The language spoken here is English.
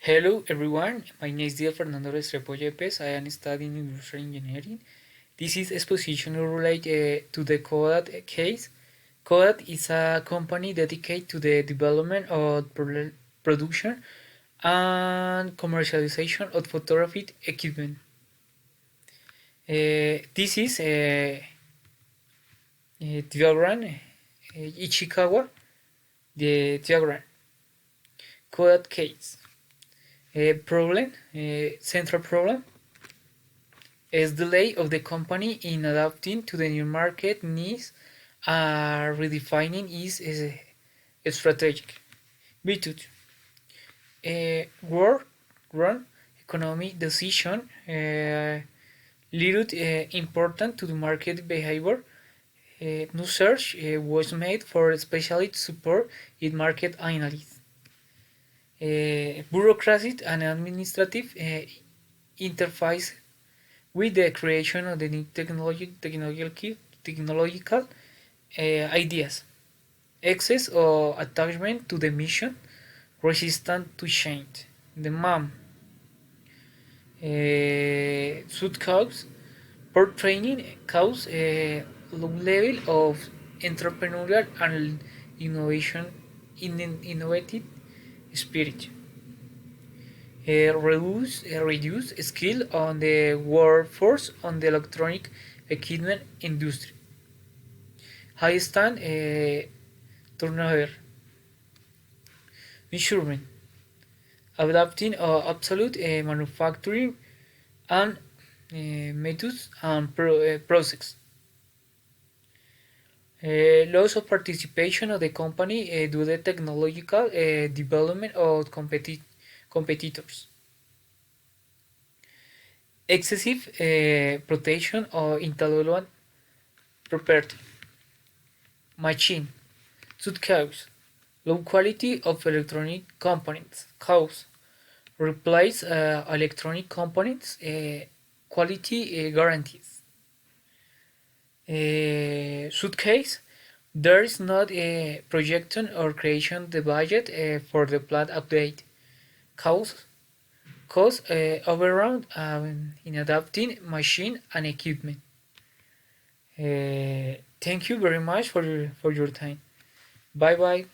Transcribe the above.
Hello everyone, my name is Fernando Restrepo Yepes. I am studying industrial engineering. This is exposition related to the Kodak case. Kodak is a company dedicated to the development of production and commercialization of photographic equipment. This is a diagram, Ichikawa, the diagram. Kodak case. Central problem is delay of the company in adapting to the new market needs and redefining its strategic. Virtue. Work, run, economic decision little important to the market behavior. No search was made for especially to support its market analysis. Bureaucracy and administrative interface with the creation of the new technological ideas. Access or attachment to the mission, resistant to change. The MAM should cause poor training, cause a low level of entrepreneurial and innovative spirit. Reduce skill on the workforce on the electronic equipment industry. High stand turnover. Measurement. Adapting absolute manufacturing and methods and process. Loss of participation of the company due to the technological development of competitors. Excessive protection of intellectual property. Machine should cause low quality of electronic components. Cause replace electronic components quality guarantees. Suitcase there is not a projection or creation the budget for the plant update. Cause cost overrun in adapting machine and equipment. Thank you very much for your time. Bye bye.